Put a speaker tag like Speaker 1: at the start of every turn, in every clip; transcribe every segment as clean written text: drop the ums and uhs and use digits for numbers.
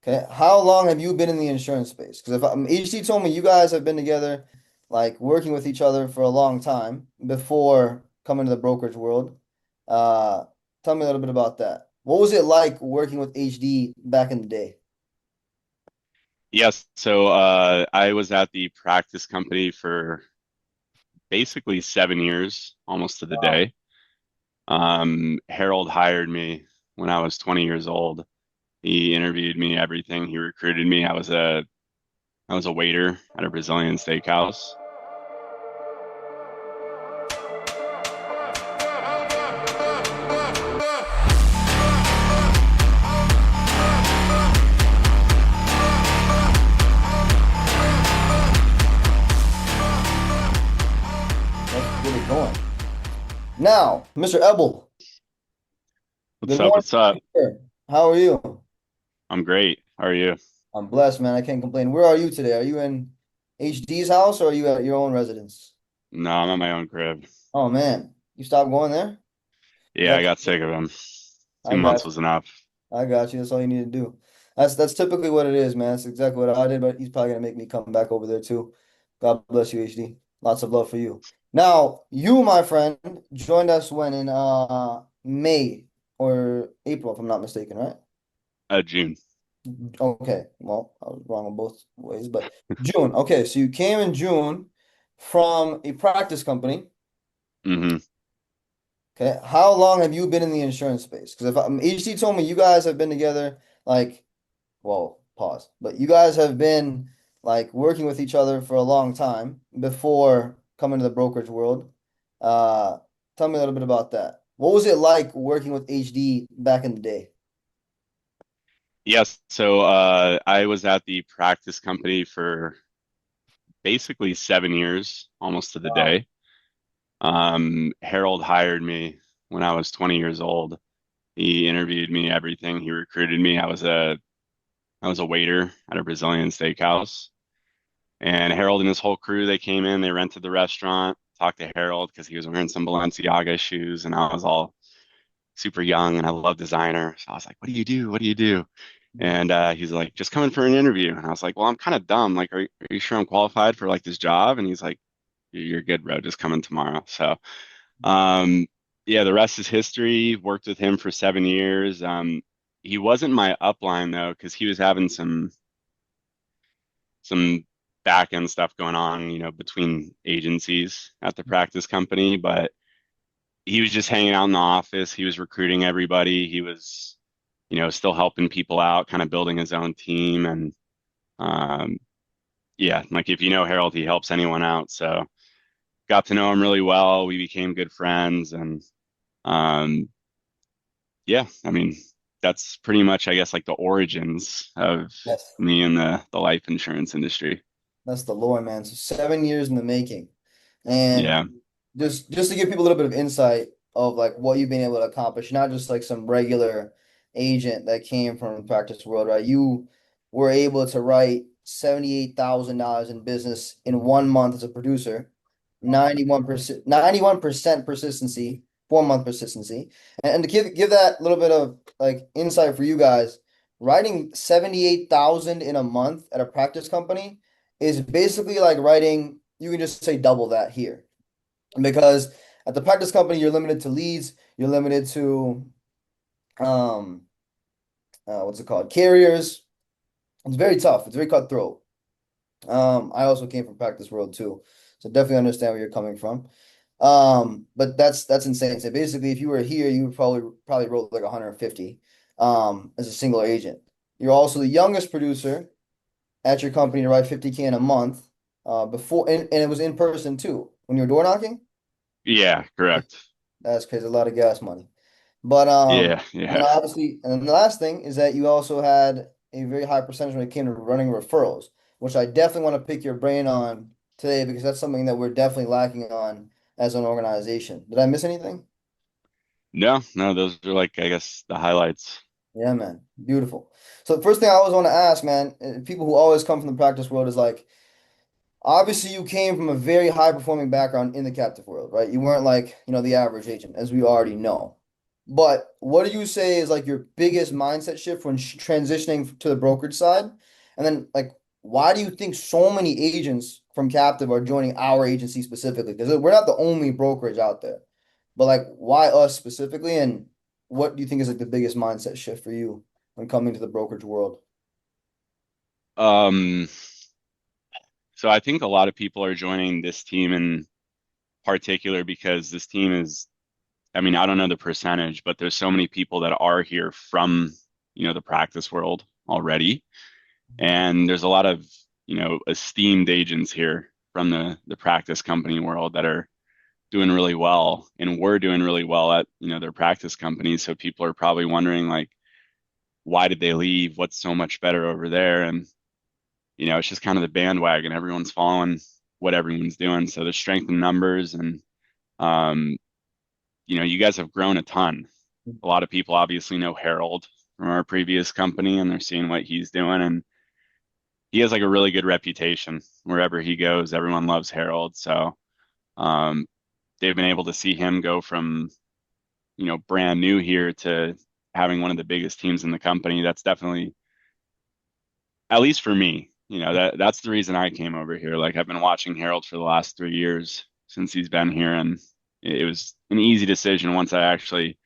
Speaker 1: Okay. How long have you been in the insurance space? Because if HT told me you guys have been together, like working with each other for a long time before coming to the brokerage world. Uh, Tell me a little bit about that. What was it like working with HD back in the day?
Speaker 2: Yes, so I was at the practice company for basically 7 years, almost to the
Speaker 1: Wow.
Speaker 2: day. Harold hired me when I was 20 years old. He interviewed me, everything. He recruited me. I was a waiter at a Brazilian steakhouse.
Speaker 1: Let's get it going. Now, Mr. Ebel,
Speaker 2: What's
Speaker 1: good
Speaker 2: up?
Speaker 1: morning,
Speaker 2: What's up?
Speaker 1: sir. How are you?
Speaker 2: I'm great. How are you?
Speaker 1: I'm blessed, man. I can't complain. Where are you today? Are you in HD's house or are you at your own residence?
Speaker 2: No, I'm at my own crib.
Speaker 1: Oh man, you stopped going there?
Speaker 2: Yeah, I
Speaker 1: That's
Speaker 2: got sick of him.
Speaker 1: I
Speaker 2: 2 months
Speaker 1: got
Speaker 2: was enough.
Speaker 1: I got you. That's all you need to do. That's typically what it is, man. That's exactly what I did, but he's probably gonna make me come back over there too. God bless you, HD. Lots of love for you. Now, you, my friend, joined us when in May or April, if I'm not mistaken, right?
Speaker 2: June.
Speaker 1: Okay. Well, I was wrong in both ways, but June. Okay, so you came in June from a practice company.
Speaker 2: hmm
Speaker 1: Okay. How long have you been in the insurance space? Because if HD told me you guys have been together like well, pause. But you guys have been like working with each other for a long time before coming to the brokerage world. Uh, Tell me a little bit about that. What was it like working with HD back in the day?
Speaker 2: Yes, so I was at the practice company for basically 7 years, almost to the
Speaker 1: Wow.
Speaker 2: day. Harold hired me when I was 20 years old. He interviewed me, everything. He recruited me. I was a waiter at a Brazilian steakhouse. And Harold and his whole crew, they came in, they rented the restaurant, talked to Harold because he was wearing some Balenciaga shoes, and I was all super young and I love designer. So I was like, "What do you do? What do you do?" And he's like, "Just coming for an interview." And I was like, "Well, I'm kind of dumb. Like, are you sure I'm qualified for like this job?" And he's like, "You're good, bro. Just come in tomorrow." So Um, yeah, the rest is history. Worked with him for 7 years. He wasn't my upline though, because he was having some back end stuff going on, between agencies at the practice company. But he was just hanging out in the office. He was recruiting everybody. He was, still helping people out, kind of building his own team. And um, yeah, like if you know Harold, he helps anyone out. So got to know him really well. We became good friends, and um, yeah, I mean, that's pretty much, I guess, like the origins of
Speaker 1: Yes.
Speaker 2: me in the life insurance industry.
Speaker 1: That's the lore, man. So 7 years in the making. And
Speaker 2: Yeah.
Speaker 1: just to give people a little bit of insight of like what you've been able to accomplish, not just like some regular agent that came from the practice world, right? You were able to write $78,000 in business in 1 month as a producer, 91% persistency, 4 month persistency. And to give that little bit of like insight for you guys, writing 78,000 in a month at a practice company is basically like writing, you can just say double that here. Because at the practice company, you're limited to leads, you're limited to um what's it called? Carriers. It's very tough. It's very cutthroat. I also came from practice world too. So definitely understand where you're coming from. But that's insane. So basically if you were here, you would probably wrote like 150 as a single agent. You're also the youngest producer at your company to write 50K in a month. Before and it was in person too. When you were door knocking?
Speaker 2: Yeah, correct.
Speaker 1: That's crazy. A lot of gas money. But
Speaker 2: Yeah,
Speaker 1: and then
Speaker 2: yeah.
Speaker 1: obviously, and then the last thing is that you also had a very high percentage when it came to running referrals, which I definitely want to pick your brain on today because that's something that we're definitely lacking on as an organization. Did I miss anything?
Speaker 2: No, no, those are like, I guess, the highlights.
Speaker 1: Yeah, man. Beautiful. So the first thing I always want to ask, man, people who always come from the practice world is like, obviously you came from a very high performing background in the captive world, right? You weren't like, the average agent, as we already know. But what do you say is like your biggest mindset shift when transitioning to the brokerage side? And then like, why do you think so many agents from Captive are joining our agency specifically? Because we're not the only brokerage out there, but like, why us specifically? And what do you think is like the biggest mindset shift for you when coming to the brokerage world?
Speaker 2: Um, so I think a lot of people are joining this team in particular because this team is, I mean, I don't know the percentage, but there's so many people that are here from, the practice world already. And there's a lot of, esteemed agents here from the practice company world that are doing really well. And we're doing really well at, their practice companies. So people are probably wondering like, why did they leave? What's so much better over there? And, it's just kind of the bandwagon. Everyone's following what everyone's doing. So there's strength in numbers and um, you guys have grown a ton. A lot of people obviously know Harold from our previous company and they're seeing what he's doing. And he has like a really good reputation wherever he goes. Everyone loves Harold. So um, they've been able to see him go from, brand new here to having one of the biggest teams in the company. That's definitely, at least for me, that's the reason I came over here. Like I've been watching Harold for the last 3 years since he's been here, and it was an easy decision once I actually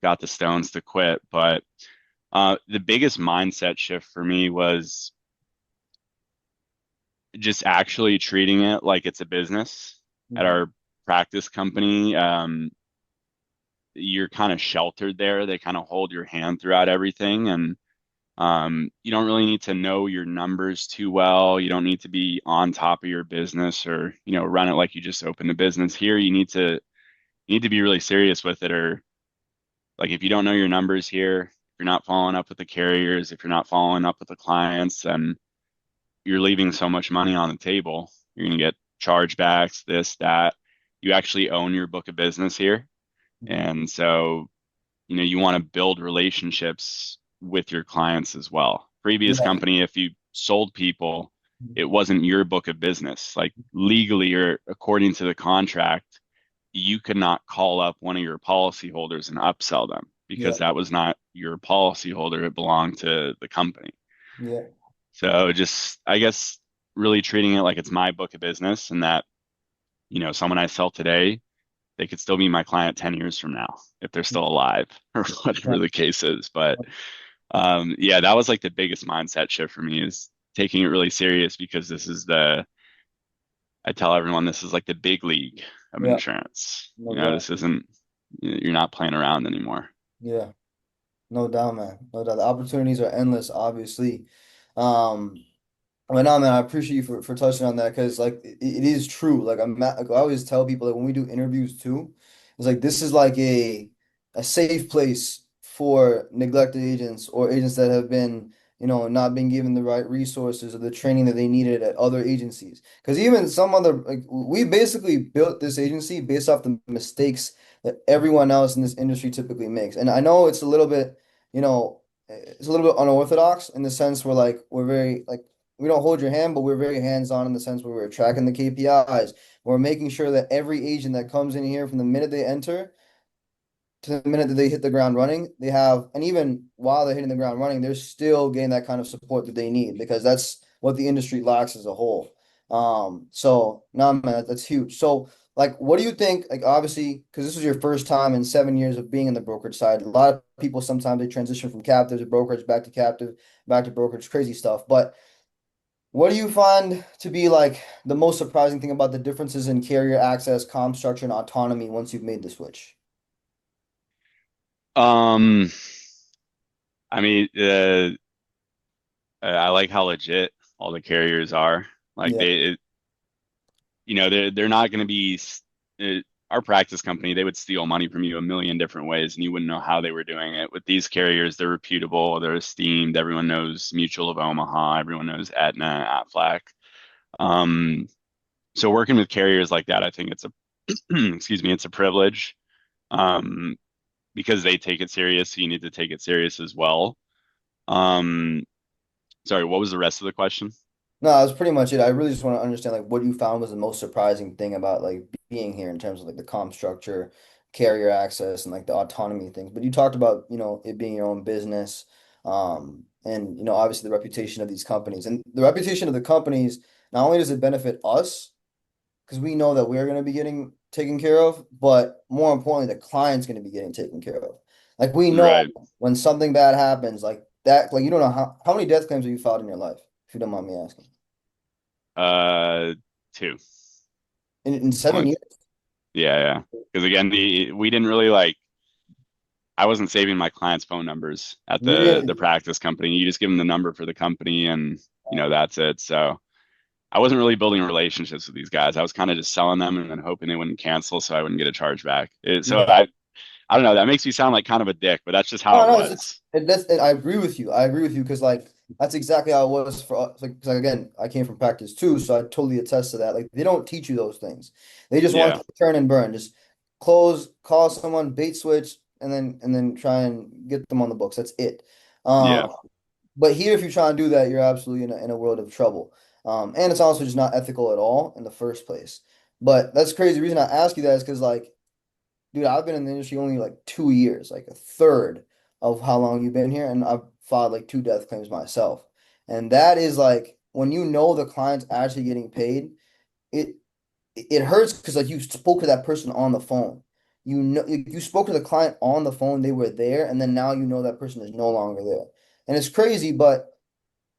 Speaker 2: got the stones to quit. But the biggest mindset shift for me was just actually treating it like it's a business. At
Speaker 1: Mhm.
Speaker 2: our practice company, you're kind of sheltered there. They kind of hold your hand throughout everything, and you don't really need to know your numbers too well. You don't need to be on top of your business or, run it like you just opened a business. Here, you need to be really serious with it, or like if you don't know your numbers here, if you're not following up with the carriers, if you're not following up with the clients, then you're leaving so much money on the table. You're going to get chargebacks, this, that. You actually own your book of business here. And so, you want to build relationships with your clients as well. Previous
Speaker 1: Yeah.
Speaker 2: company, if you sold people, it wasn't your book of business. Like legally or according to the contract, you could not call up one of your policyholders and upsell them
Speaker 1: Yeah.
Speaker 2: because that was not your policyholder. It belonged to the company.
Speaker 1: Yeah.
Speaker 2: So just, I guess, really treating it like it's my book of business and that, someone I sell today, they could still be my client 10 years from now if they're still alive or
Speaker 1: Yeah.
Speaker 2: whatever the case is. But yeah, that was like the biggest mindset shift for me is taking it really serious because I tell everyone this is like the big league of
Speaker 1: Yeah.
Speaker 2: insurance.
Speaker 1: No doubt.
Speaker 2: This isn't, you're not playing around anymore.
Speaker 1: Yeah. No doubt, man. No doubt. The opportunities are endless, obviously. Um, But no, man, I appreciate you for touching on that because like it is true. Like I always tell people like when we do interviews too, it's like this is like a safe place for neglected agents or agents that have been, not being given the right resources or the training that they needed at other agencies. Because even some other like we basically built this agency based off the mistakes that everyone else in this industry typically makes. And I know it's a little bit, it's a little bit unorthodox in the sense where like we're very like we don't hold your hand, but we're very hands-on in the sense where we're tracking the KPIs. We're making sure that every agent that comes in here from the minute they enter to the minute that they hit the ground running, they have, and even while they're hitting the ground running, they're still getting that kind of support that they need because that's what the industry lacks as a whole. So no, man, that's huge. So, like, what do you think? Like, obviously, because this is your first time in 7 years of being in the brokerage side. A lot of people sometimes they transition from captive to brokerage, back to brokerage, crazy stuff. But what do you find to be like the most surprising thing about the differences in carrier access, comp structure, and autonomy once you've made the switch?
Speaker 2: Um, I mean, I like how legit all the carriers are. Like
Speaker 1: Yeah,
Speaker 2: they're not going to be our practice company. They would steal money from you a million different ways, and you wouldn't know how they were doing it. With these carriers, they're reputable, they're esteemed. Everyone knows Mutual of Omaha. Everyone knows Aetna, Aflac. Um, so working with carriers like that, I think it's a excuse me, it's a privilege. Um, because they take it serious, so you need to take it serious as well. Um, sorry, what was the rest of the question?
Speaker 1: no, that's pretty much it. I really just want to understand like what you found was the most surprising thing about like being here in terms of like the comp structure, carrier access and like the autonomy things. But you talked about, it being your own business, and obviously the reputation of these companies. And the reputation of the companies, not only does it benefit us, because we know that we're going to be getting taken care of, but more importantly, the client's going to be getting taken care of. Like we know
Speaker 2: Right.
Speaker 1: when something bad happens, like that, like you don't know how many death claims have you filed in your life, if you don't mind me asking.
Speaker 2: Uh, two.
Speaker 1: In seven
Speaker 2: Only,
Speaker 1: years?
Speaker 2: yeah, yeah. Because again, we didn't really like. I wasn't saving my clients' phone numbers at the
Speaker 1: Really?
Speaker 2: practice company. You just give them the number for the company, and that's it. So I wasn't really building relationships with these guys. I was kind of just selling them and then hoping they wouldn't cancel, so I wouldn't get a chargeback. So
Speaker 1: Yeah.
Speaker 2: I don't know. That makes me sound like kind of a dick, but that's just how
Speaker 1: No,
Speaker 2: it
Speaker 1: no,
Speaker 2: was.
Speaker 1: I agree with you. I agree with you because like that's exactly how it was for us. Like, 'cause, like again, I came from practice too, so I totally attest to that. Like they don't teach you those things. They just want
Speaker 2: Yeah,
Speaker 1: to turn and burn. Just close, call someone, bait switch, and then try and get them on the books. That's it.
Speaker 2: yeah,
Speaker 1: Um, but here, if you try and do that, you're absolutely in a world of trouble. And it's also just not ethical at all in the first place. But that's crazy. The reason I ask you that is because like dude, I've been in the industry only like 2 years, like a third of how long you've been here, and I've filed like two death claims myself. And that is like when you know the client's actually getting paid, it it hurts because like you spoke to that person on the phone. You spoke to the client on the phone, they were there, and then now you know that person is no longer there. And it's crazy, but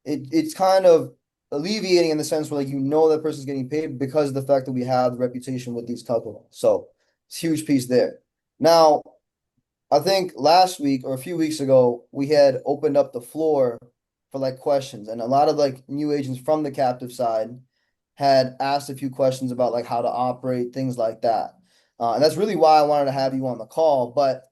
Speaker 1: it's kind of alleviating in the sense where like that person's getting paid because of the fact that we have the reputation with these companies. So it's a huge piece there. Now, I think last week or a few weeks ago, we had opened up the floor for like questions, and a lot of like new agents from the captive side had asked a few questions about like how to operate, things like that. And that's really why I wanted to have you on the call. But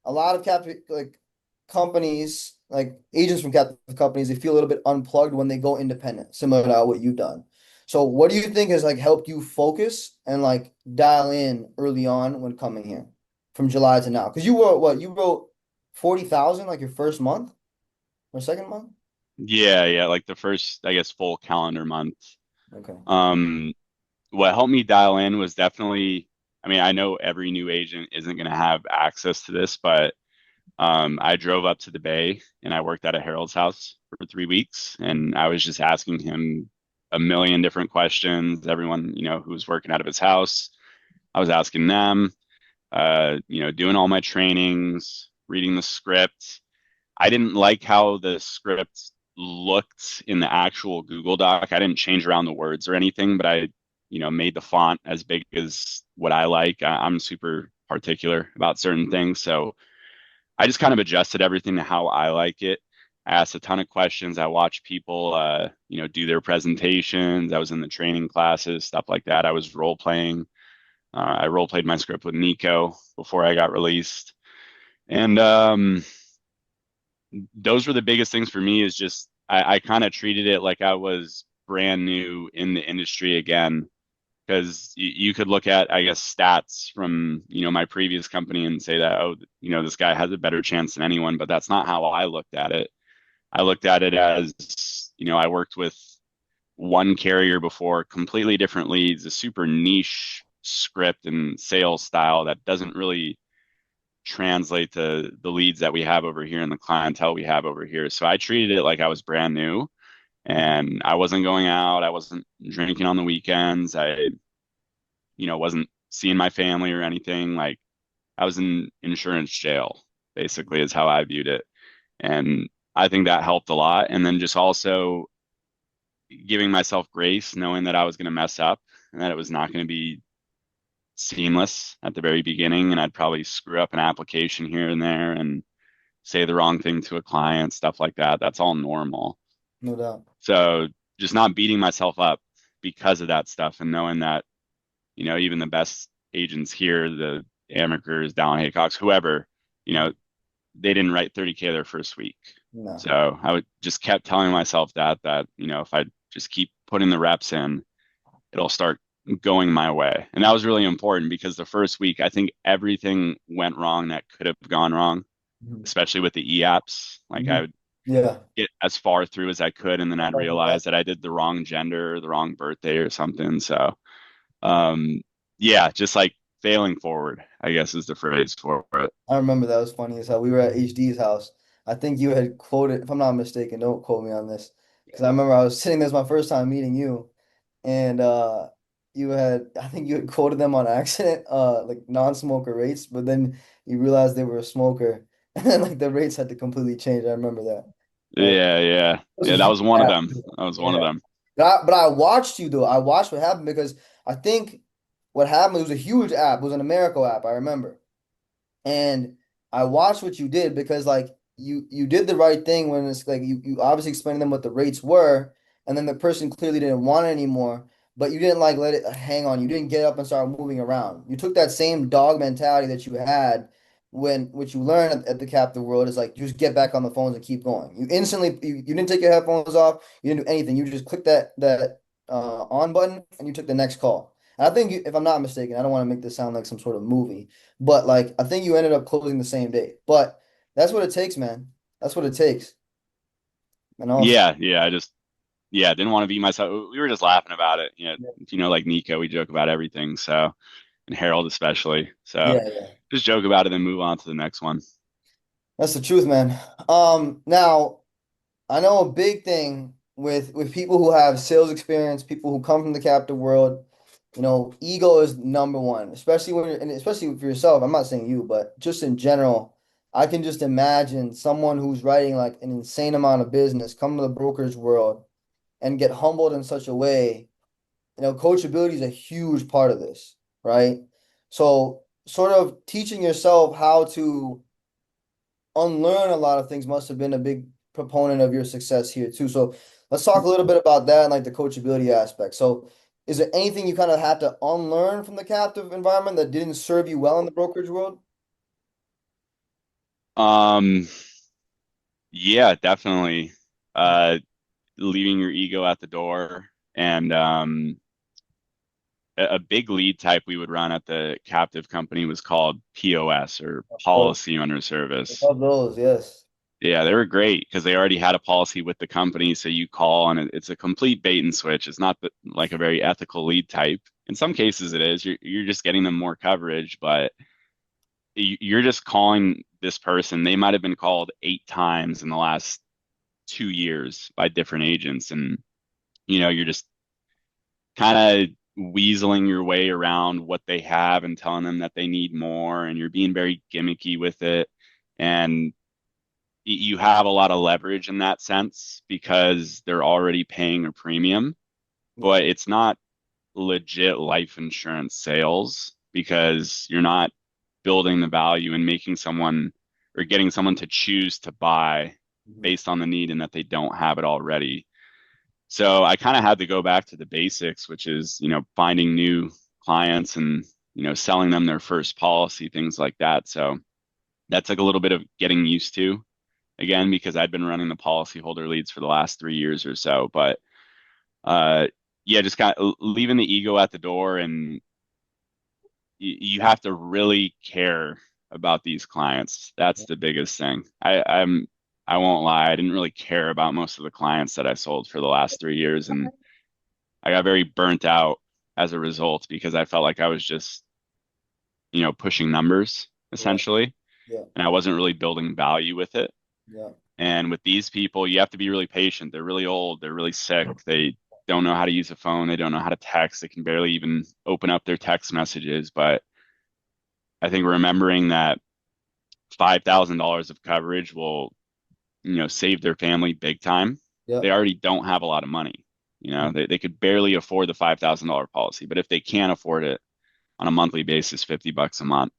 Speaker 1: a lot of captive like companies, like agents from captive companies, they feel a little bit unplugged when they go independent, similar to what you've done. So what do you think has like helped you focus and like dial in early on when coming here from July to now? Because you wrote what? You wrote 40,000 like your first month or second month?
Speaker 2: yeah, yeah. Like the first, I guess, full calendar month.
Speaker 1: Okay.
Speaker 2: Um, what helped me dial in was definitely. I mean, I know every new agent isn't going to have access to this, but I drove up to the Bay and I worked at a Harold's house for 3 weeks, and I was just asking him a million different questions. Everyone, who was working out of his house, I was asking them. Doing all my trainings, reading the script. I didn't like how the script looked in the actual Google Doc. I didn't change around the words or anything, but I, made the font as big as what I like. I'm super particular about certain things, so I just kind of adjusted everything to how I like it. I asked a ton of questions. I watched people, do their presentations. I was in the training classes, stuff like that. I was role playing. I role played my script with Nico before I got released, and those were the biggest things for me. Is just I kind of treated it like I was brand new in the industry again, because you could look at, I guess, stats from my previous company and say that, oh, this guy has a better chance than anyone, but that's not how I looked at it. I looked at it as, I worked with one carrier before, completely different leads, a super niche script and sales style that doesn't really translate to the leads that we have over here and the clientele we have over here. So I treated it like I was brand new, and I wasn't going out. I wasn't drinking on the weekends. I, wasn't seeing my family or anything. Like I was in insurance jail, basically, is how I viewed it. And I think that helped a lot. And then just also giving myself grace, knowing that I was going to mess up and that it was not going to be seamless at the very beginning. And I'd probably screw up an application here and there and say the wrong thing to a client, stuff like that. That's all normal.
Speaker 1: No doubt.
Speaker 2: So just not beating myself up because of that stuff, and knowing that, even the best agents here, the Amicers, Dallin Haycocks, whoever, you know, they didn't write 30K their first week.
Speaker 1: No.
Speaker 2: So I would just kept telling myself that, if I just keep putting the reps in, it'll start going my way. And that was really important because the first week, I think everything went wrong that could have gone wrong,
Speaker 1: Mhm.
Speaker 2: especially with the e-apps. Like I
Speaker 1: Mhm.
Speaker 2: would
Speaker 1: Yeah.
Speaker 2: get as far through as I could, and then I'd realize that I did the wrong gender, or the wrong birthday or something. So, yeah, just like failing forward, I guess is the phrase for it.
Speaker 1: I remember that was funny as hell. We were at HD's house. I think you had quoted, if I'm not mistaken, don't quote me on this, because I remember I was sitting there, it was my first time meeting you, and you had, I think you had quoted them on accident, like non-smoker rates, but then you realized they were a smoker, and then like the rates had to completely change. I remember that. That was,
Speaker 2: Yeah, yeah.
Speaker 1: that was a
Speaker 2: Yeah, that
Speaker 1: huge
Speaker 2: was one of
Speaker 1: gap.
Speaker 2: them. That was one of
Speaker 1: Yeah.
Speaker 2: them.
Speaker 1: But I watched you though. I watched what happened because I think what happened, it was a huge app. It was an Americo app, I remember. And I watched what you did because like you did the right thing when it's like you obviously explained to them what the rates were, and then the person clearly didn't want it anymore, but you didn't like let it hang on. You didn't get up and start moving around. You took that same dog mentality that you had when what you learned at the captive world is like just get back on the phones and keep going. You instantly you didn't take your headphones off, you didn't do anything. You just clicked that on button and you took the next call. And I think if I'm not mistaken, I don't want to make this sound like some sort of movie. But like I think you ended up closing the same day. But that's what it takes, man. That's what it takes. And also,
Speaker 2: Yeah, yeah. Yeah, didn't want to be myself. We were just laughing about it.
Speaker 1: yeah,
Speaker 2: Like Nico, we joke about everything. So, and Harold especially. So,
Speaker 1: yeah.
Speaker 2: just joke about it and move on to the next one.
Speaker 1: That's the truth, man. Now I know a big thing with people who have sales experience, people who come from the captive world, ego is number one, especially when you're, and especially for yourself. I'm not saying you, but just in general, I can just imagine someone who's writing like an insane amount of business come to the brokerage world and get humbled in such a way. Coachability is a huge part of this, right? So, sort of teaching yourself how to unlearn a lot of things must have been a big proponent of your success here too. So, let's talk a little bit about that and like the coachability aspect. So, is there anything you kind of had to unlearn from the captive environment that didn't serve you well in the brokerage world?
Speaker 2: Um, yeah, definitely. Uh, Leaving your ego at the door, and a big lead type we would run at the captive company was called POS, or
Speaker 1: Of course.
Speaker 2: policy under
Speaker 1: I
Speaker 2: service.
Speaker 1: love those, yes.
Speaker 2: Yeah, they were great because they already had a policy with the company. So you call and it's a complete bait and switch. It's not like a very ethical lead type. In some cases, it is. You're just getting them more coverage, but you're just calling this person. They might have been called 8 times in the last 2 years by different agents, and you're just kind of weaseling your way around what they have and telling them that they need more, and you're being very gimmicky with it. And you have a lot of leverage in that sense because they're already paying a premium,
Speaker 1: Yeah.
Speaker 2: but it's not legit life insurance sales because you're not building the value and making someone or getting someone to choose to buy
Speaker 1: Mhm.
Speaker 2: based on the need and that they don't have it already. So I kind of had to go back to the basics, which is, finding new clients and, selling them their first policy, things like that. So that took a little bit of getting used to again because I'd been running the policyholder leads for the last 3 years or so. But uh, yeah, just kind of leaving the ego at the door, and you have to really care about these clients. That's the biggest thing. I won't lie, I didn't really care about most of the clients that I sold for the last 3 years, and I got very burnt out as a result because I felt like I was just, pushing numbers
Speaker 1: Yeah.
Speaker 2: essentially,
Speaker 1: Yeah.
Speaker 2: and I wasn't really building value with it.
Speaker 1: Yeah.
Speaker 2: And with these people, you have to be really patient. They're really old. They're really sick. They don't know how to use a phone. They don't know how to text. They can barely even open up their text messages. But I think remembering that $5,000 of coverage will, save their family big time.
Speaker 1: Yeah.
Speaker 2: They already don't have a lot of money. They could barely afford the $5,000 policy. But if they can't afford it on a monthly basis, $50 a month,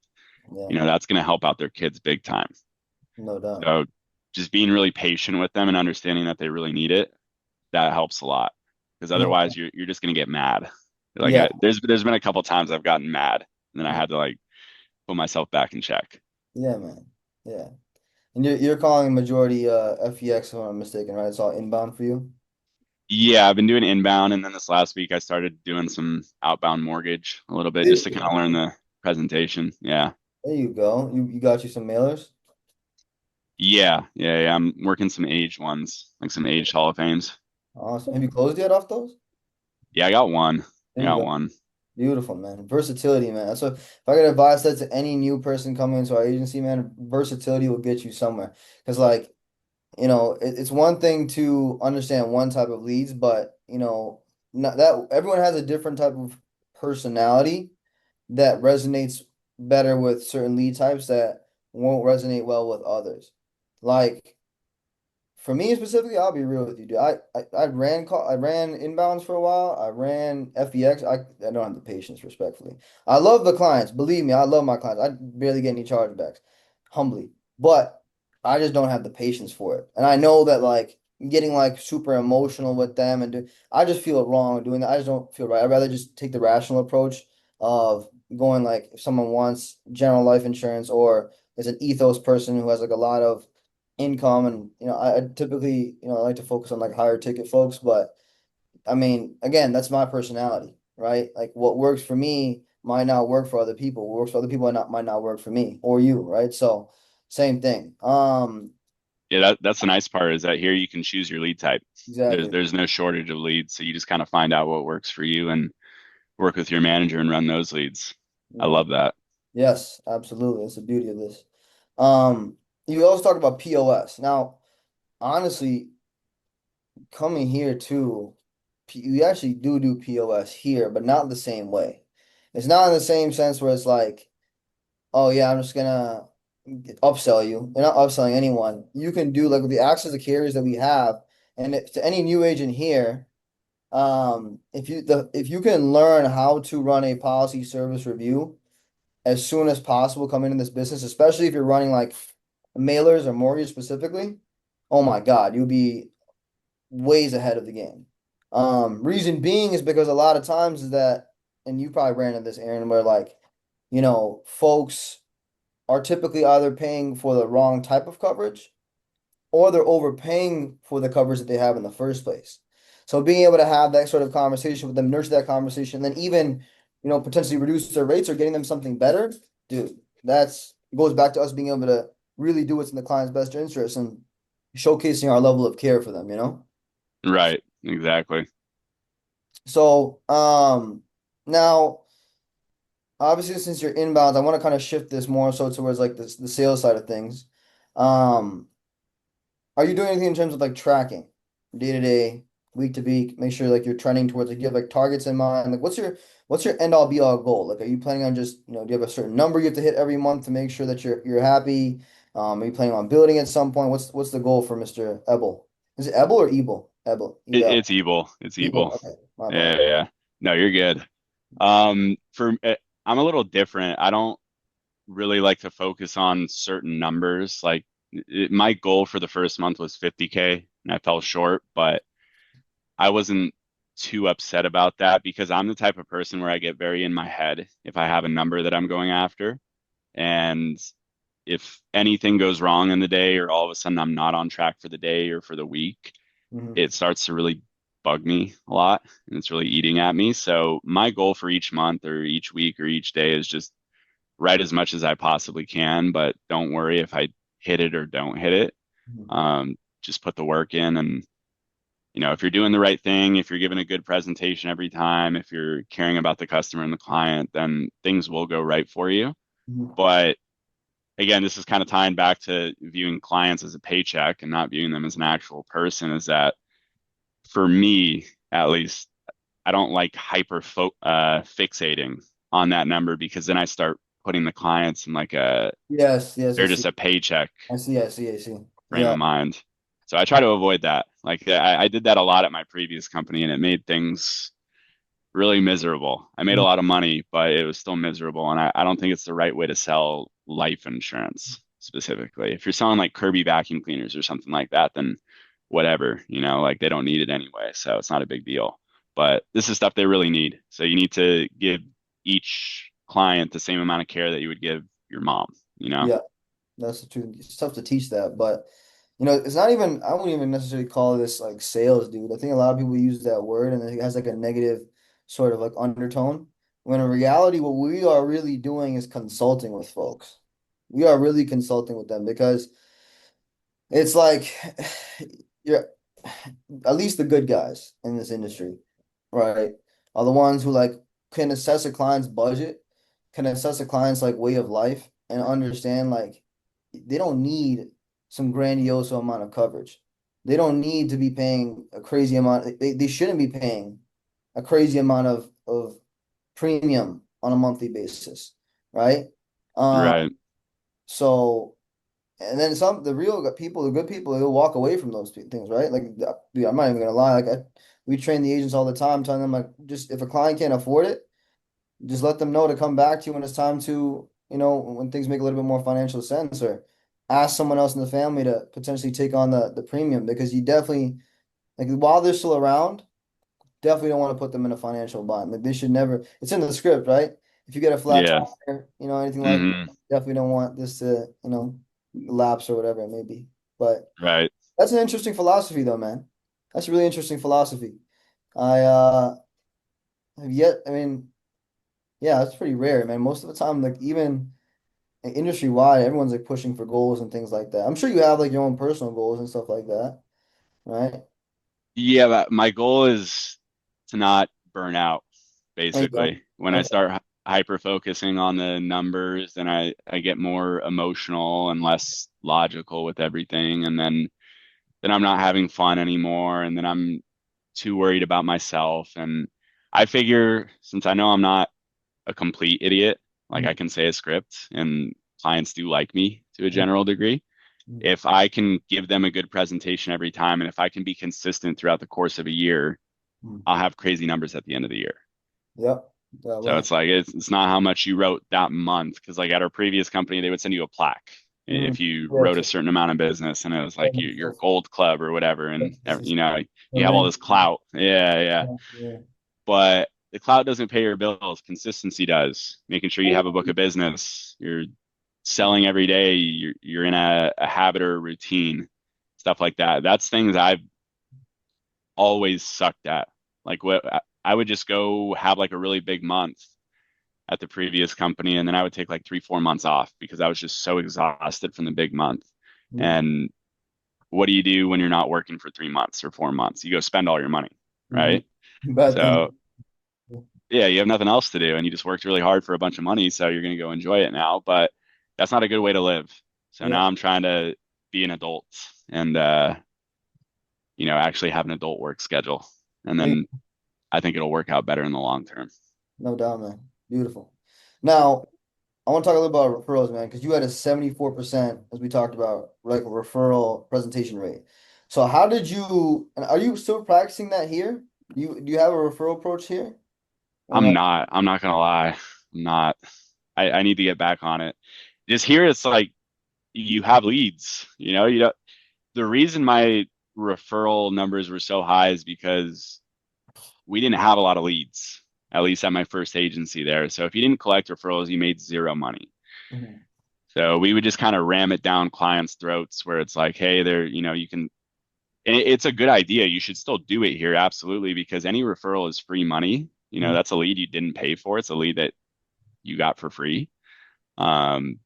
Speaker 1: Yeah.
Speaker 2: that's going to help out their kids big time.
Speaker 1: No doubt.
Speaker 2: So just being really patient with them and understanding that they really need it, that helps a lot. Because
Speaker 1: No.
Speaker 2: otherwise you're just gonna get mad. Like
Speaker 1: Yeah.
Speaker 2: there's been a couple times I've gotten mad and then I had to like put myself back in check.
Speaker 1: Yeah, man. Yeah. And you're calling majority FEX if I'm not mistaken, right? It's all inbound for you.
Speaker 2: Yeah, I've been doing inbound, and then this last week I started doing some outbound mortgage a little bit
Speaker 1: There
Speaker 2: just to kind of learn the presentation. Yeah.
Speaker 1: you go. You got you some mailers.
Speaker 2: Yeah. I'm working some age ones, like some age Hall of Fames.
Speaker 1: Awesome. Have you closed yet off those?
Speaker 2: Yeah, I got one. I
Speaker 1: There you
Speaker 2: got
Speaker 1: go.
Speaker 2: one.
Speaker 1: Beautiful, man. Versatility, man. So if I could advise that to any new person coming into our agency, man, versatility will get you somewhere. Because like, it's one thing to understand one type of leads, but not that everyone has a different type of personality that resonates better with certain lead types that won't resonate well with others. Like for me specifically, I'll be real with you, dude. I ran inbounds for a while. I ran FEX. I don't have the patience, respectfully. I love the clients. Believe me, I love my clients. I barely get any chargebacks, humbly. But I just don't have the patience for it. And I know that like getting like super emotional with them I just feel wrong doing that. I just don't feel right. I'd rather just take the rational approach of going like if someone wants general life insurance or is an ethos person who has like a lot of income and I typically I like to focus on like higher ticket folks, but I mean again that's my personality, right? Like what works for me might not work for other people. What works for other people might not work for me or you, right? So same thing.
Speaker 2: Yeah, that's the nice part is that here you can choose your lead type.
Speaker 1: Exactly.
Speaker 2: There's no shortage of leads, so you just kind of find out what works for you and work with your manager and run those leads. I
Speaker 1: Hmm.
Speaker 2: love that.
Speaker 1: Yes, absolutely. That's the beauty of this. um you also talked about POS. Now honestly, coming here too, we actually do POS here, but not the same way. It's not in the same sense where it's like, oh yeah, I'm just gonna upsell you. You're not upselling anyone. You can do like with the access to carriers that we have, and to any new agent here, if you can learn how to run a policy service review as soon as possible coming in this business, especially if you're running like mailers or mortgage specifically, oh my God, you'll be ways ahead of the game. Reason being is because a lot of times is that, and you probably ran into this, Aaron, where like, folks are typically either paying for the wrong type of coverage or they're overpaying for the coverage that they have in the first place. So being able to have that sort of conversation with them, nurture that conversation, then even, potentially reduce their rates or getting them something better, dude, that's goes back to us being able to really do what's in the client's best interest and showcasing our level of care for them.
Speaker 2: Right, exactly.
Speaker 1: So, now obviously since you're inbound, I want to kind of shift this more so towards like the sales side of things. Um, are you doing anything in terms of like tracking day to day, week to week, make sure like you're trending towards like you have like targets in mind? Like what's your end all be all goal? Like are you planning on just, do you have a certain number you have to hit every month to make sure that you're happy? Are you planning on building at some point? What's the goal for Mr. Ebel? Is it Ebel or Ebel? Ebel.
Speaker 2: It's evil. It's
Speaker 1: Ebel.
Speaker 2: evil.
Speaker 1: Okay, my
Speaker 2: Yeah,
Speaker 1: bad.
Speaker 2: yeah, yeah. No, you're good. I'm a little different. I don't really like to focus on certain numbers. Like my goal for the first month was 50K and I fell short, but I wasn't too upset about that because I'm the type of person where I get very in my head if I have a number that I'm going after. And if anything goes wrong in the day or all of a sudden I'm not on track for the day or for the week,
Speaker 1: Hmm.
Speaker 2: it starts to really bug me a lot and it's really eating at me. So my goal for each month or each week or each day is just write as much as I possibly can, but don't worry if I hit it or don't hit it. Just put the work in and if you're doing the right thing, if you're giving a good presentation every time, if you're caring about the customer and the client, then things will go right for you.
Speaker 1: Hmm.
Speaker 2: But again, this is kind of tying back to viewing clients as a paycheck and not viewing them as an actual person, is that for me, at least, I don't like fixating on that number because then I start putting the clients in like
Speaker 1: Yes, yes, I
Speaker 2: they're
Speaker 1: see.
Speaker 2: just a paycheck
Speaker 1: I see.
Speaker 2: frame
Speaker 1: Yeah.
Speaker 2: of mind. So I try to avoid that. Like I did that a lot at my previous company and it made things really miserable. I made a
Speaker 1: Mhm.
Speaker 2: lot of money, but it was still miserable. And I don't think it's the right way to sell life insurance specifically. If you're selling like Kirby vacuum cleaners or something like that, then whatever, like they don't need it anyway. So it's not a big deal. But this is stuff they really need. So you need to give each client the same amount of care that you would give your mom.
Speaker 1: Yeah, that's the truth. It's tough to teach that, but it's not even, I wouldn't even necessarily call this like sales, dude. I think a lot of people use that word and it has like a negative sort of like undertone. When in reality, what we are really doing is consulting with folks. We are really consulting with them because it's like you're at least the good guys in this industry, right? Are the ones who like can assess a client's budget, can assess a client's like way of life, and understand like they don't need some grandiose amount of coverage. They don't need to be paying a crazy amount. They shouldn't be paying a crazy amount of premium on a monthly basis, right? Um,
Speaker 2: Right.
Speaker 1: so and then some the real people, the good people, they'll walk away from those things, right? Like, dude, I'm not even gonna lie. We train the agents all the time, telling them like, just if a client can't afford it, just let them know to come back to you when it's time to, when things make a little bit more financial sense, or ask someone else in the family to potentially take on the premium, because you definitely, like, while they're still around, definitely don't want to put them in a financial bind. Like, they should never. It's in the script, right? If you get a flat
Speaker 2: Yeah.
Speaker 1: tire, anything like that,
Speaker 2: Hmm.
Speaker 1: definitely don't want this to, lapse or whatever it may be. But
Speaker 2: Right.
Speaker 1: that's an interesting philosophy, though, man. That's a really interesting philosophy. I have yet. I mean, yeah, that's pretty rare, man. Most of the time, like, even industry wide, everyone's like pushing for goals and things like that. I'm sure you have like your own personal goals and stuff like that, right?
Speaker 2: Yeah, but my goal is to not burn out,
Speaker 1: There you go.
Speaker 2: basically. When I
Speaker 1: Okay.
Speaker 2: start hyper focusing on the numbers, then I get more emotional and less logical with everything. And then I'm not having fun anymore. And then I'm too worried about myself. And I figure since I know I'm not a complete idiot, like I
Speaker 1: Mhm.
Speaker 2: can say a script and clients do like me to a
Speaker 1: Mhm.
Speaker 2: general degree.
Speaker 1: Mhm.
Speaker 2: If I can give them a good presentation every time, and if I can be consistent throughout the course of a year,
Speaker 1: Mhm.
Speaker 2: I'll have crazy numbers at the end of the year.
Speaker 1: Yep. That
Speaker 2: So
Speaker 1: way.
Speaker 2: it's like it's not how much you wrote that month, because like at our previous company, they would send you a plaque
Speaker 1: Mhm.
Speaker 2: if you
Speaker 1: Yeah,
Speaker 2: wrote a certain amount of business, and it was like your gold club or whatever, and
Speaker 1: this is the
Speaker 2: you have all
Speaker 1: ring.
Speaker 2: this clout. Yeah, yeah.
Speaker 1: Yeah. Yeah.
Speaker 2: But the clout doesn't pay your bills. Consistency does. Making sure you have a book of business, you're selling every day, you're in a habit or a routine, stuff like that. That's things I've always sucked at. Like what I would just go have like a really big month at the previous company, and then I would take like 3, 4 months off because I was just so exhausted from the big month.
Speaker 1: Mhm.
Speaker 2: And what do you do when you're not working for 3 months or 4 months? You go spend all your money,
Speaker 1: Mhm.
Speaker 2: right?
Speaker 1: Bad thing.
Speaker 2: So yeah, you have nothing else to do, and you just worked really hard for a bunch of money, so you're gonna go enjoy it now. But that's not a good way to live. So
Speaker 1: Yeah.
Speaker 2: now I'm trying to be an adult and actually have an adult work schedule. And
Speaker 1: Hey,
Speaker 2: then I think it'll work out better in the long term.
Speaker 1: no doubt, man. Beautiful. Now, I want to talk a little about referrals, man, because you had a 74%, as we talked about, like, referral presentation rate. So how did you, and are you still practicing that here? Do you have a referral approach here? Or no?
Speaker 2: I'm not gonna lie. I'm not. I need to get back on it. Just here it's like you have leads, the reason my referral numbers were so high is because we didn't have a lot of leads, at least at my first agency there. So if you didn't collect referrals, you made zero money.
Speaker 1: Mhm.
Speaker 2: So we would just kind of ram it down clients' throats where it's like, hey, you can, and it's a good idea. You should still do it here, absolutely, because any referral is free money.
Speaker 1: Mhm.
Speaker 2: That's a lead you didn't pay for. It's a lead that you got for free. Um,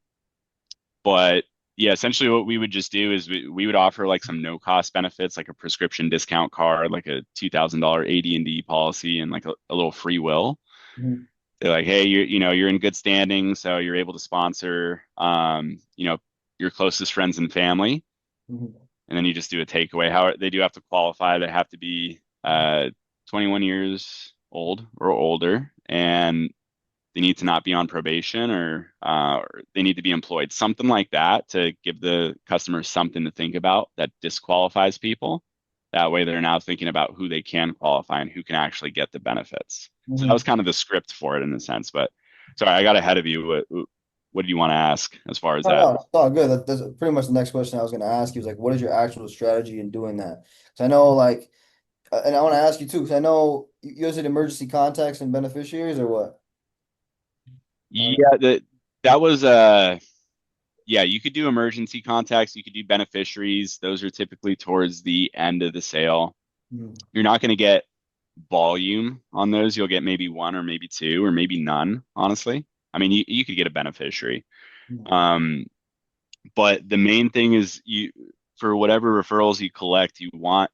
Speaker 2: but yeah, essentially what we would just do is we would offer like some no cost benefits, like a prescription discount card, like a $2,000 AD&D policy, and like a little free will.
Speaker 1: Mhm.
Speaker 2: They're like, hey, you're in good standing, so you're able to sponsor, your closest friends and family,
Speaker 1: Mhm.
Speaker 2: and then you just do a takeaway. How they do have to qualify. They have to be 21 years old or older, and they need to not be on probation, or they need to be employed, something like that, to give the customer something to think about that disqualifies people. That way, they're now thinking about who they can qualify and who can actually get the benefits. So that was
Speaker 1: Mhm.
Speaker 2: kind of the script for it in a sense. But sorry, I got ahead of you. What did you want to ask as far as
Speaker 1: No,
Speaker 2: that?
Speaker 1: no, it's all good. That's pretty much the next question I was going to ask you, was like, what is your actual strategy in doing that? Because I know, like, and I want to ask you too, because I know you use it emergency contacts and beneficiaries, or what? Uh,
Speaker 2: Yeah, that was yeah, you could do emergency contacts, you could do beneficiaries. Those are typically towards the end of the sale.
Speaker 1: mhm.
Speaker 2: You're not going to get volume on those. You'll get maybe one or maybe two or maybe none, honestly. I mean, you could get a beneficiary.
Speaker 1: Mhm.
Speaker 2: Um, but the main thing is for whatever referrals you collect, you want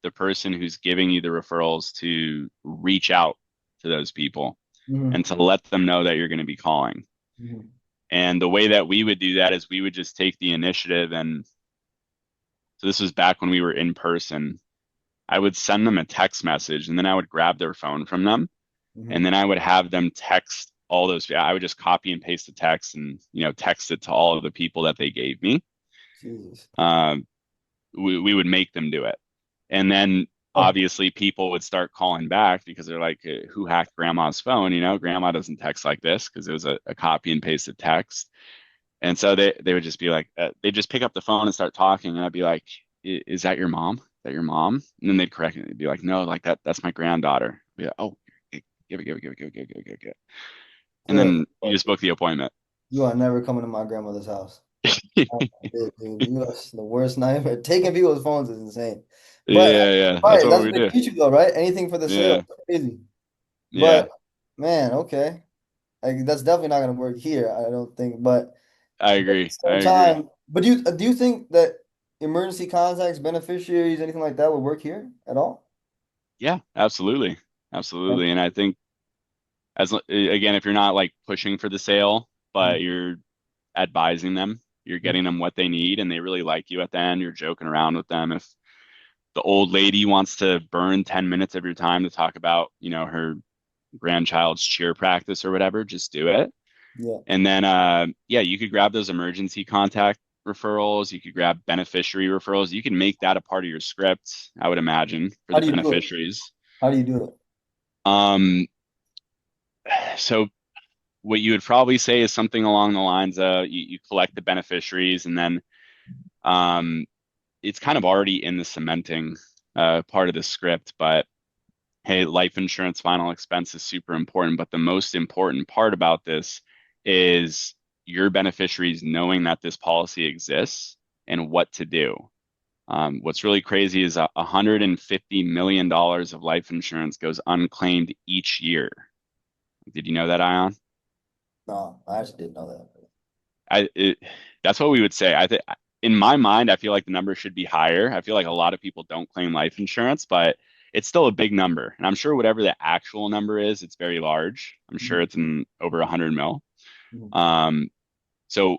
Speaker 2: the person who's giving you the referrals to reach out to those people.
Speaker 1: Mm-hmm.
Speaker 2: and to let them know that you're going to be calling.
Speaker 1: Mm-hmm.
Speaker 2: And the way that we would do that is we would just take the initiative. And so this was back when we were in person. I would send them a text message and then I would grab their phone from them and
Speaker 1: Mm-hmm.
Speaker 2: then I would have them text all those. I would just copy and paste the text and, text it to all of the people that they gave me.
Speaker 1: Jesus.
Speaker 2: Um, we would make them do it. And then
Speaker 1: Oh,
Speaker 2: obviously people would start calling back because they're like, who hacked grandma's phone? Grandma doesn't text like this because it was a copy and pasted text. And so they would just be like, they'd just pick up the phone and start talking. And I'd be like, is that your mom? Is that your mom? And then they'd correct me. They'd be like, no, like that's my granddaughter. I'd be like, oh, give it. And
Speaker 1: good.
Speaker 2: then you just book the appointment.
Speaker 1: You are never coming to my grandmother's house. Oh, dude, you are the worst nightmare. Taking people's phones is insane. But
Speaker 2: Yeah. That's
Speaker 1: right,
Speaker 2: what
Speaker 1: that's
Speaker 2: we
Speaker 1: what they
Speaker 2: do.
Speaker 1: teach you though, right? Anything for the sale.
Speaker 2: Yeah.
Speaker 1: It's crazy. But
Speaker 2: Yeah.
Speaker 1: man, okay. Like that's definitely not gonna work here, I don't think.
Speaker 2: I
Speaker 1: But at
Speaker 2: agree.
Speaker 1: the
Speaker 2: I
Speaker 1: same
Speaker 2: agree.
Speaker 1: time, but do you think that emergency contacts, beneficiaries, anything like that would work here at all?
Speaker 2: Yeah, absolutely.
Speaker 1: Okay.
Speaker 2: Absolutely. And I think again, if you're not like pushing for the sale, but
Speaker 1: Mhm.
Speaker 2: you're advising them, you're getting them what they need and they really like you at the end, you're joking around with them. If the old lady wants to burn 10 minutes of your time to talk about, her grandchild's cheer practice or whatever, just do it.
Speaker 1: Yeah.
Speaker 2: And then, yeah, you could grab those emergency contact referrals. You could grab beneficiary referrals. You can make that a part of your script, I would imagine, for
Speaker 1: How
Speaker 2: the
Speaker 1: do you do it?
Speaker 2: beneficiaries.
Speaker 1: How do you do it?
Speaker 2: Um, so what you would probably say is something along the lines of you collect the beneficiaries and then um, it's kind of already in the cementing part of the script, but hey, life insurance final expense is super important. But the most important part about this is your beneficiaries knowing that this policy exists and what to do. What's really crazy is $150 million of life insurance goes unclaimed each year. Did you know that, Ion?
Speaker 1: No, I actually didn't know that.
Speaker 2: I it, that's what we would say. I think in my mind, I feel like the number should be higher. I feel like a lot of people don't claim life insurance, but it's still a big number. And I'm sure whatever the actual number is, it's very large. I'm sure
Speaker 1: Mhm.
Speaker 2: it's in over 100 mil.
Speaker 1: Mhm.
Speaker 2: Um, so,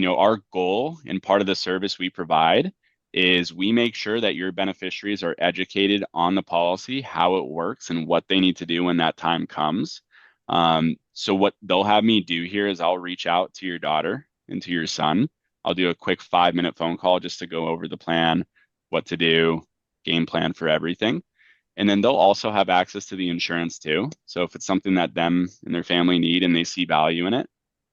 Speaker 2: our goal and part of the service we provide is we make sure that your beneficiaries are educated on the policy, how it works, and what they need to do when that time comes. So what they'll have me do here is I'll reach out to your daughter and to your son. I'll do a quick 5-minute phone call just to go over the plan, what to do, game plan for everything. And then they'll also have access to the insurance too. So if it's something that them and their family need and they see value in it,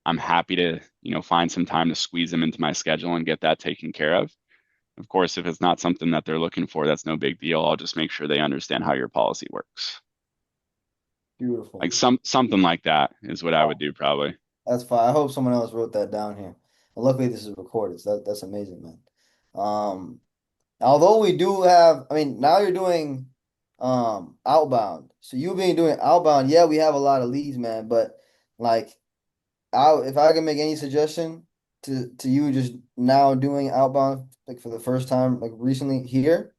Speaker 2: I'm happy to, find some time to squeeze them into my schedule and get that taken care of. Of course, if it's not something that they're looking for, that's no big deal. I'll just make sure they understand how your policy works.
Speaker 1: Beautiful.
Speaker 2: Like something like that is what I would do probably.
Speaker 1: That's fine. I hope someone else wrote that down here. And luckily, this is recorded. So that's amazing, man. Um, Although we do have, I mean, now you're doing outbound. So you being doing outbound, yeah, we have a lot of leads, man. But like, if I can make any suggestion to you, just now doing outbound like for the first time, like recently here,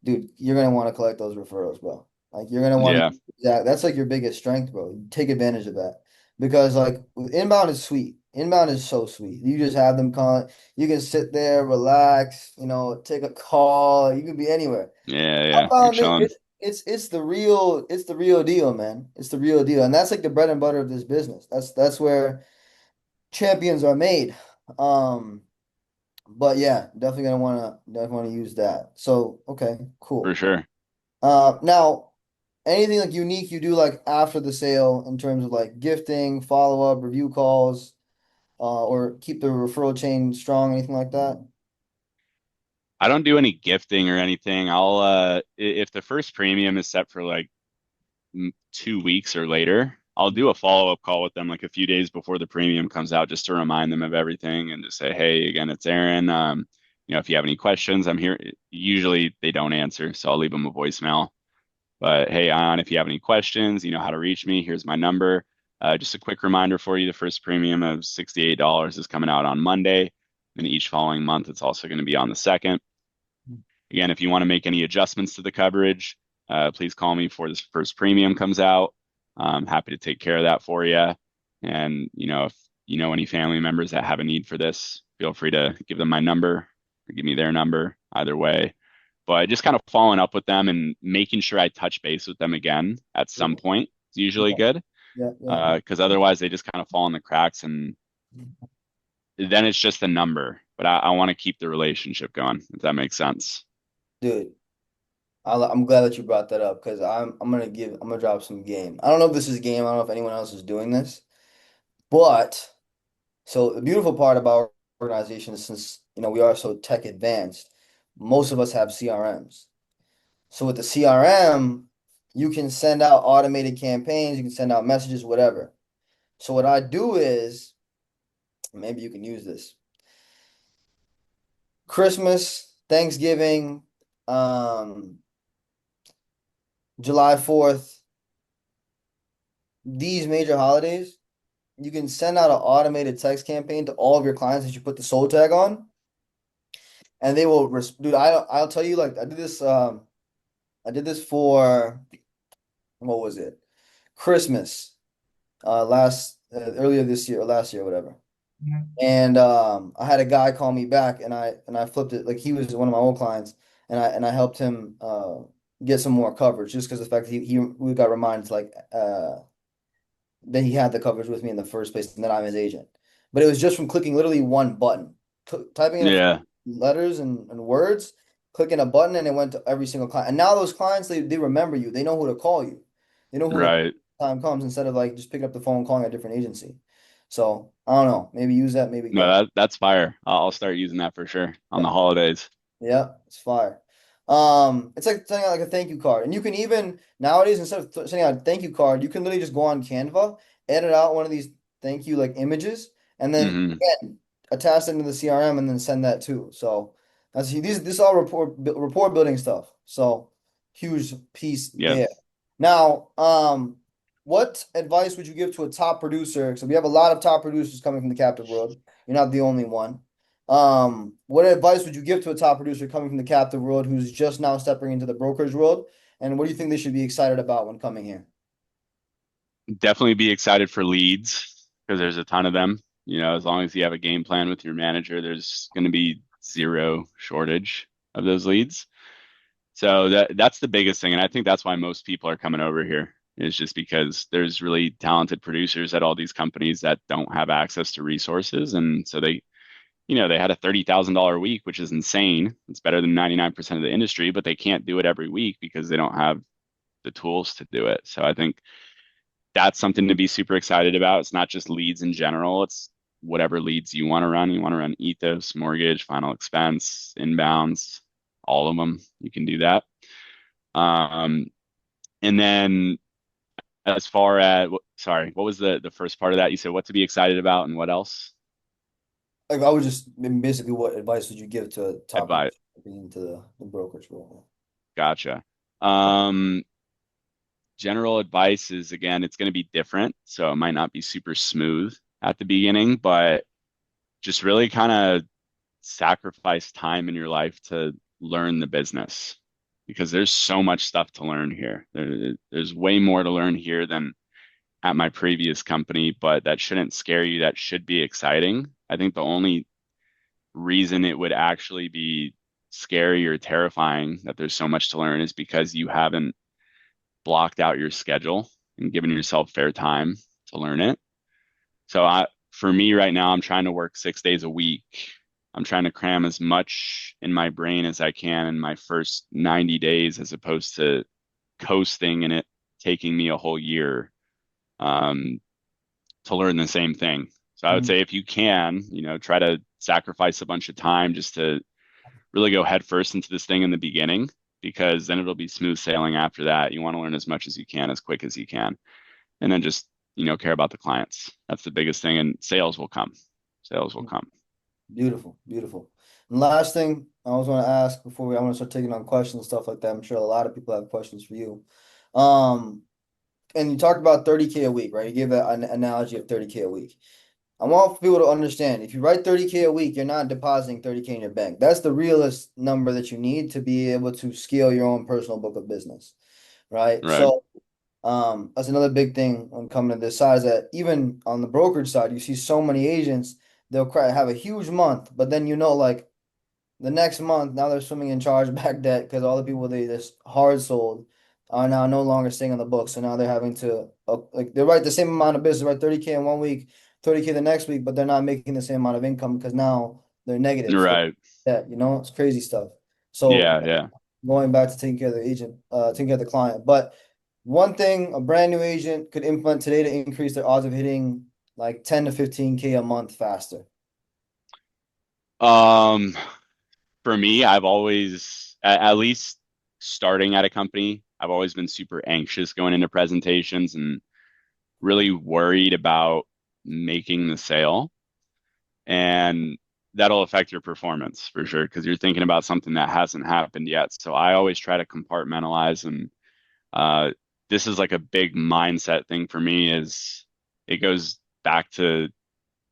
Speaker 1: dude, you're gonna want to collect those referrals, bro. Like you're gonna want
Speaker 2: Yeah.
Speaker 1: to that's like your biggest strength, bro. Take advantage of that. Because like inbound is sweet. Inbound is so sweet. You just have them calling. You can sit there, relax, take a call. You can be anywhere.
Speaker 2: Yeah. You're
Speaker 1: Outbound,
Speaker 2: chilling
Speaker 1: it's the real deal, man. It's the real deal. And that's like the bread and butter of this business. That's where champions are made. Um, but yeah, definitely wanna use that. So okay,
Speaker 2: for
Speaker 1: cool.
Speaker 2: sure.
Speaker 1: Now, anything like unique you do like after the sale in terms of like gifting, follow-up, review calls, or keep the referral chain strong, anything like that?
Speaker 2: I don't do any gifting or anything. I'll if the first premium is set for like 2 weeks or later, I'll do a follow-up call with them like a few days before the premium comes out just to remind them of everything and just say, hey, again, it's Aaron. If you have any questions, I'm here. Usually they don't answer, so I'll leave them a voicemail. But hey, on if you have any questions, you know how to reach me. Here's my number. Just a quick reminder for you: the first premium of $68 is coming out on Monday, and each following month it's also going to be on the second. Again, if you want to make any adjustments to the coverage, please call me before this first premium comes out. I'm happy to take care of that for you. And, if you know any family members that have a need for this, feel free to give them my number or give me their number, either way. But just kind of following up with them and making sure I touch base with them again at some point is usually
Speaker 1: Yeah,
Speaker 2: good.
Speaker 1: yeah, yeah.
Speaker 2: Because otherwise they just kind of fall in the cracks and then it's just a number. But I want to keep the relationship going, if that makes sense.
Speaker 1: Dude, I'm glad that you brought that up because I'm gonna drop some game. I don't know if this is game. I don't know if anyone else is doing this, but so the beautiful part about organizations, since we are so tech advanced, most of us have CRMs. So with the CRM, you can send out automated campaigns, you can send out messages, whatever. So what I do is, maybe you can use this. Christmas, Thanksgiving, um, July 4th, these major holidays, you can send out an automated text campaign to all of your clients that you put the sold tag on, and they will, dude, I'll tell you, like, I did this for, what was it? Christmas, earlier this year or last year, whatever. And I had a guy call me back, and I flipped it like he was one of my old clients, and I helped him get some more coverage just because the fact that we got reminded like that he had the coverage with me in the first place, and that I'm his agent. But it was just from clicking literally one button, typing in a few
Speaker 2: Yeah,
Speaker 1: letters and words, clicking a button, and it went to every single client. And now those clients, they remember you. They know who to call you. They know who to
Speaker 2: right.
Speaker 1: time comes instead of like just picking up the phone and calling a different agency. So I don't know. Maybe use that, maybe
Speaker 2: No,
Speaker 1: don't.
Speaker 2: that's fire. I'll start using that for sure on the holidays.
Speaker 1: Yeah, it's fire. It's like sending out like a thank you card, and you can even nowadays instead of sending out a thank you card, you can literally just go on Canva, edit out one of these thank you like images, and then
Speaker 2: Hmm.
Speaker 1: again attach it into the CRM, and then send that too. So that's this is all rapport building stuff. So huge piece
Speaker 2: Yep.
Speaker 1: there. Now, what advice would you give to a top producer? So we have a lot of top producers coming from the captive world. You're not the only one. What advice would you give to a top producer coming from the captive world who's just now stepping into the brokerage world? And what do you think they should be excited about when coming here?
Speaker 2: Definitely be excited for leads because there's a ton of them. As long as you have a game plan with your manager, there's going to be zero shortage of those leads. So that's the biggest thing, and I think that's why most people are coming over here is just because there's really talented producers at all these companies that don't have access to resources, and so they had a $30,000 week, which is insane. It's better than 99% of the industry, but they can't do it every week because they don't have the tools to do it. So I think that's something to be super excited about. It's not just leads in general. It's whatever leads you want to run. You want to run ethos, mortgage, final expense, inbounds, all of them. You can do that. Um, and then as far as, sorry, what was the first part of that? You said what to be excited about and what else?
Speaker 1: Like I would just basically what advice would you give to a top
Speaker 2: Advice.
Speaker 1: producer getting into the brokerage world?
Speaker 2: Gotcha. Um, General advice is again, it's going to be different. So it might not be super smooth at the beginning, but just really kind of sacrifice time in your life to learn the business because there's so much stuff to learn here. There's way more to learn here than at my previous company, but that shouldn't scare you. That should be exciting. I think the only reason it would actually be scary or terrifying that there's so much to learn is because you haven't blocked out your schedule and given yourself fair time to learn it. So for me right now, I'm trying to work 6 days a week. I'm trying to cram as much in my brain as I can in my first 90 days, as opposed to coasting and it taking me a whole year um, to learn the same thing. So I would
Speaker 1: Mhm.
Speaker 2: say if you can, try to sacrifice a bunch of time just to really go headfirst into this thing in the beginning, because then it'll be smooth sailing after that. You want to learn as much as you can, as quick as you can, and then just, care about the clients. That's the biggest thing, and sales will come. Sales will come.
Speaker 1: Beautiful, beautiful. And last thing I was want to ask before I want to start taking on questions and stuff like that. I'm sure a lot of people have questions for you. Um, and you talked about 30K a week, right? You gave an analogy of 30K a week. I want people to understand if you write 30K a week, you're not depositing 30K in your bank. That's the realest number that you need to be able to scale your own personal book of business, right?
Speaker 2: Right.
Speaker 1: That's another big thing when coming to this side is that even on the brokerage side, you see so many agents, they'll have a huge month, but then like the next month, now they're swimming in chargeback debt because all the people they just hard sold are now no longer staying on the book. So now they're having to like they write the same amount of business, right? 30K in one week, 30K the next week, but they're not making the same amount of income because now they're negative. They're
Speaker 2: Right.
Speaker 1: debt, it's crazy stuff. So
Speaker 2: Yeah, yeah.
Speaker 1: going back to taking care of the agent, taking care of the client. But one thing a brand new agent could implement today to increase their odds of hitting like 10 to 15K a month faster.
Speaker 2: Um, for me, I've always, at least starting at a company, I've always been super anxious going into presentations and really worried about making the sale. And that'll affect your performance for sure because you're thinking about something that hasn't happened yet. So I always try to compartmentalize and uh, this is like a big mindset thing for me is it goes back to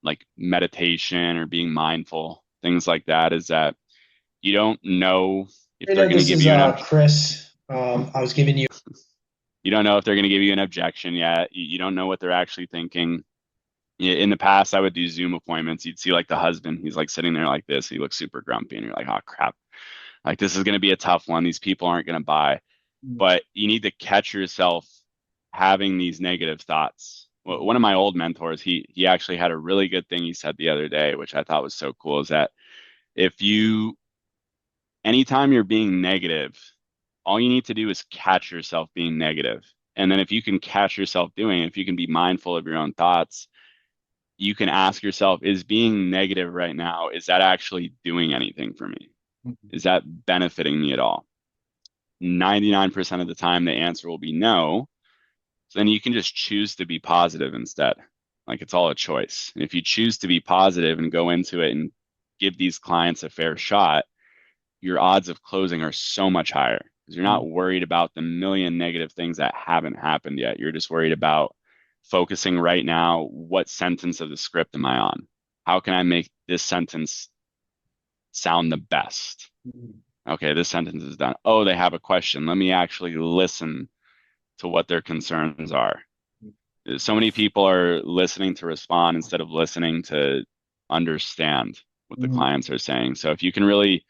Speaker 2: like meditation or being mindful, things like that, is that you don't know if they're
Speaker 3: Rita,
Speaker 2: going to
Speaker 3: this
Speaker 2: give
Speaker 3: is
Speaker 2: you
Speaker 3: Chris. I was giving you.
Speaker 2: you don't know if they're going to give you an objection yet. You don't know what they're actually thinking. In the past, I would do Zoom appointments. You'd see like the husband, he's like sitting there like this. He looks super grumpy, and you're like, oh crap, like this is going to be a tough one. These people aren't going to buy. But you need to catch yourself having these negative thoughts. One of my old mentors, he actually had a really good thing he said the other day, which I thought was so cool, is that if you anytime you're being negative, all you need to do is catch yourself being negative. And then if you can catch yourself doing it, if you can be mindful of your own thoughts, you can ask yourself, is being negative right now, is that actually doing anything for me? Is that benefiting me at all? 99% of the time, the answer will be no. So then you can just choose to be positive instead. Like it's all a choice. And if you choose to be positive and go into it and give these clients a fair shot, your odds of closing are so much higher because you're not worried about the million negative things that haven't happened yet. You're just worried about focusing right now. What sentence of the script am I on? How can I make this sentence sound the best? Okay, this sentence is done. Oh, they have a question. Let me actually listen to what their concerns are. So many people are listening to respond instead of listening to understand what the
Speaker 1: Mhm.
Speaker 2: clients are saying. So if you can really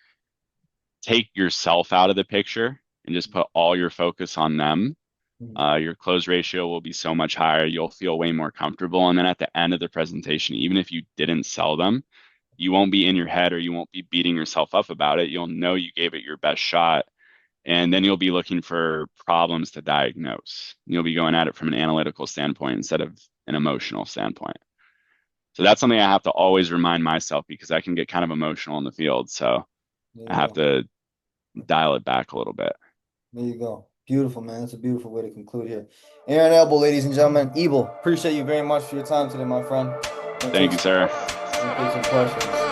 Speaker 2: take yourself out of the picture and just put all your focus on them, your close ratio will be so much higher. You'll feel way more comfortable. And then at the end of the presentation, even if you didn't sell them, you won't be in your head or you won't be beating yourself up about it. You'll know you gave it your best shot. And then you'll be looking for problems to diagnose. You'll be going at it from an analytical standpoint instead of an emotional standpoint. So that's something I have to always remind myself because I can get kind of emotional in the field. So
Speaker 1: There
Speaker 2: I
Speaker 1: you
Speaker 2: have
Speaker 1: go.
Speaker 2: to dial it back a little bit.
Speaker 1: There you go. Beautiful, man. That's a beautiful way to conclude here. Aaron Ebel, ladies and gentlemen. Ebel, appreciate you very much for your time today, my friend. I'm gonna
Speaker 2: Thank
Speaker 1: take
Speaker 2: you,
Speaker 1: some
Speaker 2: sir.
Speaker 1: questions. I'm gonna take some questions.